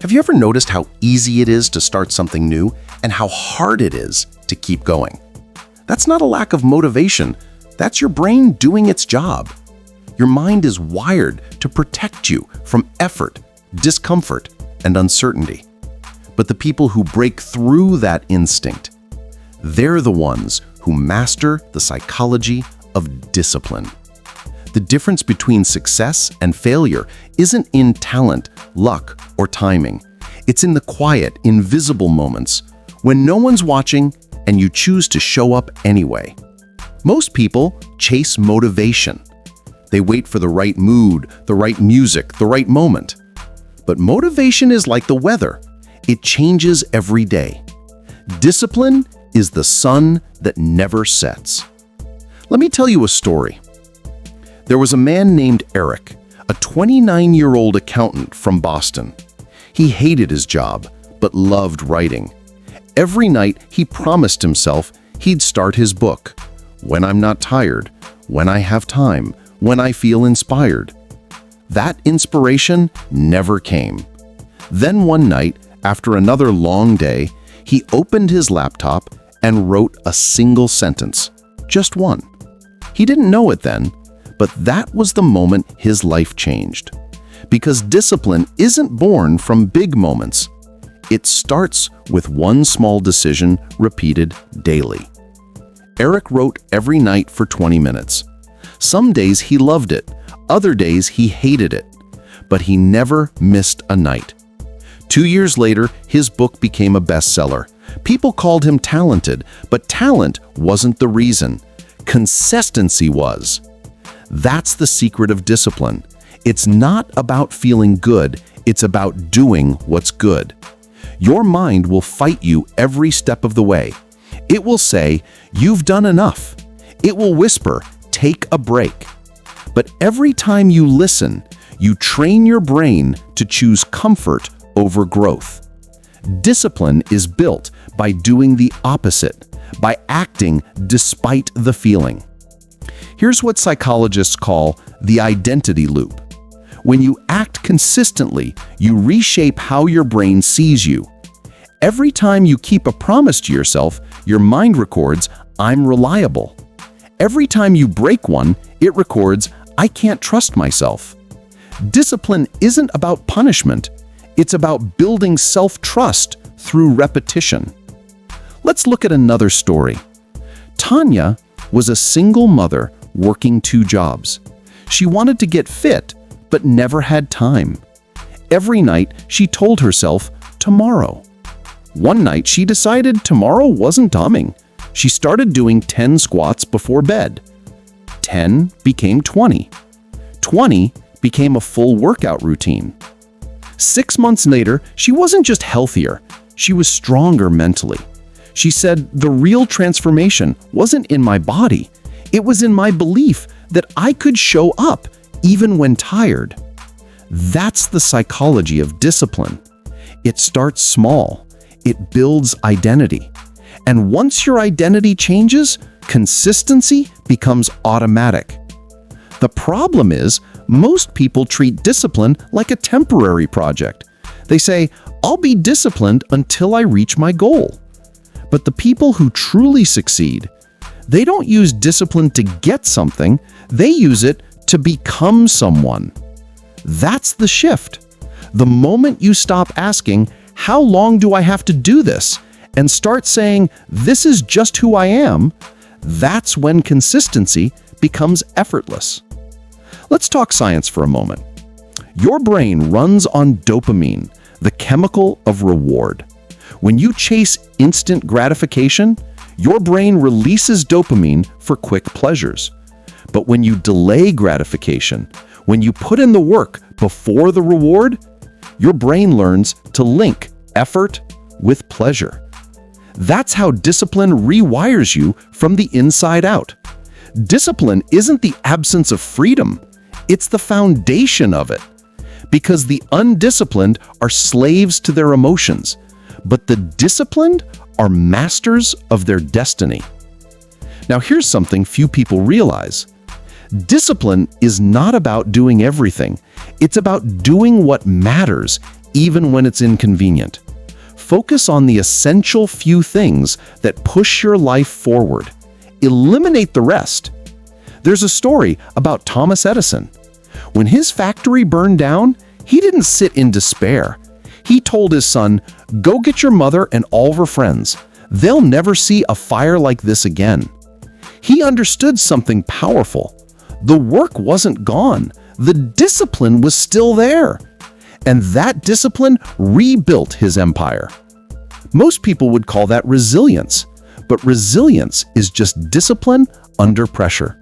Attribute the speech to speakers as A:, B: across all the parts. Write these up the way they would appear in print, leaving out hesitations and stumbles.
A: Have you ever noticed how easy it is to start something new and how hard it is to keep going? That's not a lack of motivation. That's your brain doing its job. Your mind is wired to protect you from effort, discomfort, and uncertainty. But the people who break through that instinct, they're the ones who master the psychology of discipline. The difference between success and failure isn't in talent, luck, or timing. It's in the quiet, invisible moments when no one's watching and you choose to show up anyway. Most people chase motivation. They wait for the right mood, the right music, the right moment. But motivation is like the weather. It changes every day. Discipline is the sun that never sets. Let me tell you a story. There was a man named Eric, a 29-year-old accountant from Boston. He hated his job, but loved writing. Every night, he promised himself he'd start his book. When I'm not tired, when I have time, when I feel inspired. That inspiration never came. Then one night, after another long day, he opened his laptop and wrote a single sentence. Just one. He didn't know it then, but that was the moment his life changed. Because discipline isn't born from big moments. It starts with one small decision repeated daily. Eric wrote every night for 20 minutes. Some days he loved it, other days he hated it, but he never missed a night. 2 years later, his book became a bestseller. People called him talented, but talent wasn't the reason. Consistency was. That's the secret of discipline. It's not about feeling good, it's about doing what's good. Your mind will fight you every step of the way. It will say, "You've done enough." It will whisper, "Take a break." But every time you listen, you train your brain to choose comfort over growth. Discipline is built by doing the opposite, by acting despite the feeling. Here's what psychologists call the identity loop. When you act consistently, you reshape how your brain sees you. Every time you keep a promise to yourself, your mind records, "I'm reliable." Every time you break one, it records, "I can't trust myself." Discipline isn't about punishment. It's about building self-trust through repetition. Let's look at another story. Tanya was a single mother working 2 jobs. She wanted to get fit, but never had time. Every night, she told herself, "Tomorrow." One night, she decided tomorrow wasn't coming. She started doing 10 squats before bed. 10 became 20. 20 became a full workout routine. 6 months later, she wasn't just healthier, she was stronger mentally. She said, "The real transformation wasn't in my body. It was in my belief that I could show up even when tired." That's the psychology of discipline. It starts small. It builds identity. And once your identity changes, consistency becomes automatic. The problem is, most people treat discipline like a temporary project. They say, "I'll be disciplined until I reach my goal." But the people who truly succeed, they don't use discipline to get something, they use it to become someone. That's the shift. The moment you stop asking, "How long do I have to do this?" and start saying, "This is just who I am," that's when consistency becomes effortless. Let's talk science for a moment. Your brain runs on dopamine, the chemical of reward. When you chase instant gratification, your brain releases dopamine for quick pleasures. But when you delay gratification, when you put in the work before the reward, your brain learns to link effort with pleasure. That's how discipline rewires you from the inside out. Discipline isn't the absence of freedom, it's the foundation of it. Because the undisciplined are slaves to their emotions, but the disciplined are masters of their destiny. Now here's something few people realize. Discipline is not about doing everything. It's about doing what matters, even when it's inconvenient. Focus on the essential few things that push your life forward. Eliminate the rest. There's a story about Thomas Edison. When his factory burned down, he didn't sit in despair. He told his son, "Go get your mother and all of her friends. They'll never see a fire like this again." He understood something powerful. The work wasn't gone. The discipline was still there. And that discipline rebuilt his empire. Most people would call that resilience, but resilience is just discipline under pressure.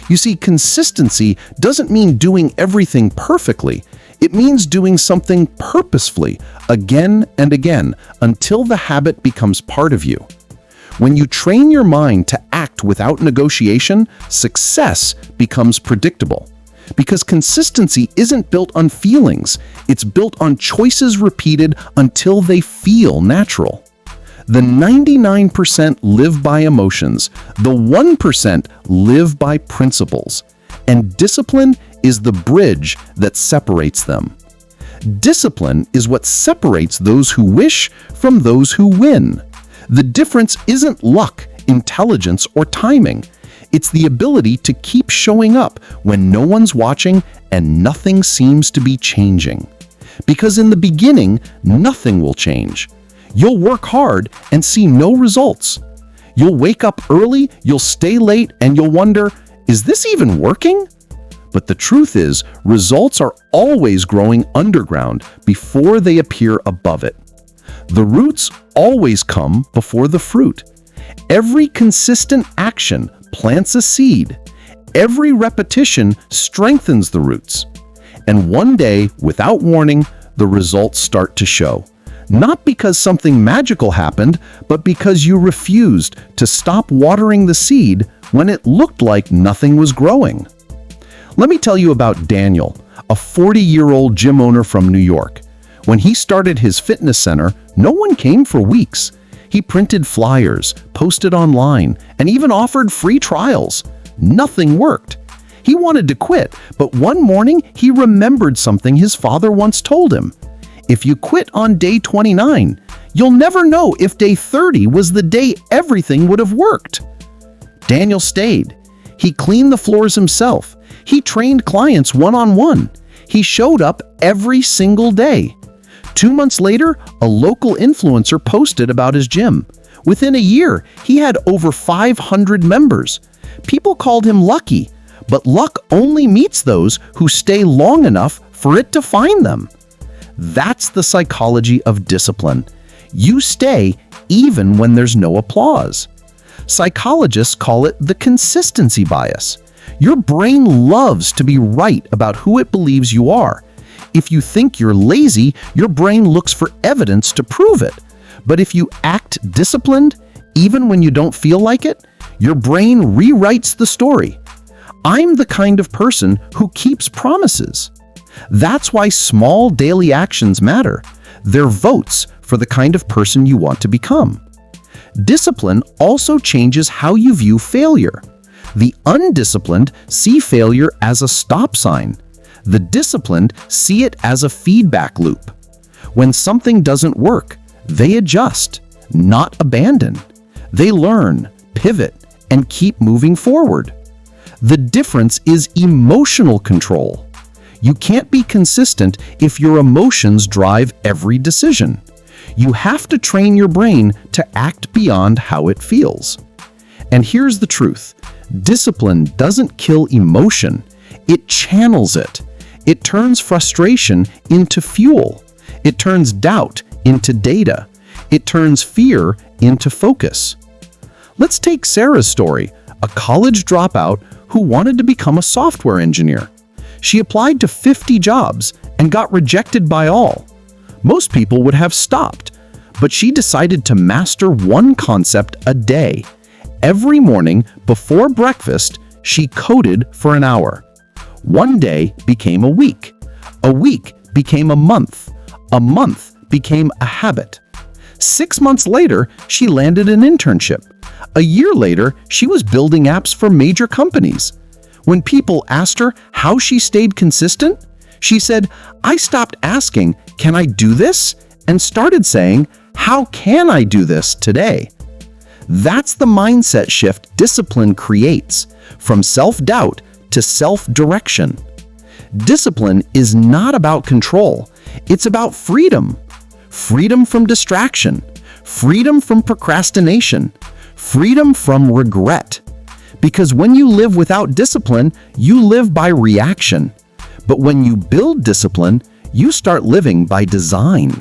A: You see, consistency doesn't mean doing everything perfectly. It means doing something purposefully, again and again, until the habit becomes part of you. When you train your mind to act without negotiation, success becomes predictable. Because consistency isn't built on feelings, it's built on choices repeated until they feel natural. The 99% live by emotions, the 1% live by principles, and discipline is the bridge that separates them. Discipline is what separates those who wish from those who win. The difference isn't luck, intelligence, or timing. It's the ability to keep showing up when no one's watching and nothing seems to be changing. Because in the beginning, nothing will change. You'll work hard and see no results. You'll wake up early, you'll stay late, and you'll wonder, is this even working? But the truth is, results are always growing underground before they appear above it. The roots always come before the fruit. Every consistent action plants a seed. Every repetition strengthens the roots. And one day, without warning, the results start to show. Not because something magical happened, but because you refused to stop watering the seed when it looked like nothing was growing. Let me tell you about Daniel, a 40-year-old gym owner from New York. When he started his fitness center, no one came for weeks. He printed flyers, posted online, and even offered free trials. Nothing worked. He wanted to quit, but one morning he remembered something his father once told him. If you quit on day 29, you'll never know if day 30 was the day everything would have worked. Daniel stayed. He cleaned the floors himself. He trained clients one-on-one. He showed up every single day. 2 months later, a local influencer posted about his gym. Within a year, he had over 500 members. People called him lucky, but luck only meets those who stay long enough for it to find them. That's the psychology of discipline. You stay even when there's no applause. Psychologists call it the consistency bias. Your brain loves to be right about who it believes you are. If you think you're lazy, your brain looks for evidence to prove it. But if you act disciplined, even when you don't feel like it, your brain rewrites the story. I'm the kind of person who keeps promises. That's why small daily actions matter. They're votes for the kind of person you want to become. Discipline also changes how you view failure. The undisciplined see failure as a stop sign. The disciplined see it as a feedback loop. When something doesn't work, they adjust, not abandon. They learn, pivot, and keep moving forward. The difference is emotional control. You can't be consistent if your emotions drive every decision. You have to train your brain to act beyond how it feels. And here's the truth. Discipline doesn't kill emotion. It channels it. It turns frustration into fuel. It turns doubt into data. It turns fear into focus. Let's take Sarah's story, a college dropout who wanted to become a software engineer. She applied to 50 jobs and got rejected by all. Most people would have stopped, but she decided to master one concept a day. Every morning before breakfast, she coded for an hour. One day became a week became a month became a habit. 6 months later, she landed an internship. A year later, she was building apps for major companies. When people asked her how she stayed consistent, she said, "I stopped asking, "Can I do this?" and started saying, "How can I do this today?" That's the mindset shift discipline creates, from self-doubt to self-direction. Discipline is not about control. It's about freedom. Freedom from distraction. Freedom from procrastination. Freedom from regret. Because when you live without discipline, you live by reaction. But when you build discipline, you start living by design.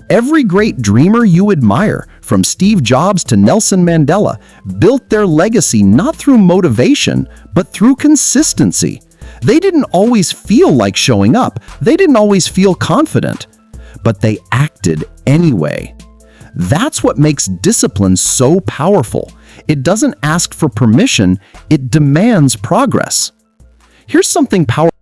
A: Every great dreamer you admire, from Steve Jobs to Nelson Mandela, built their legacy not through motivation, but through consistency. They didn't always feel like showing up. They didn't always feel confident. But they acted anyway. That's what makes discipline so powerful. It doesn't ask for permission, it demands progress. Here's something powerful.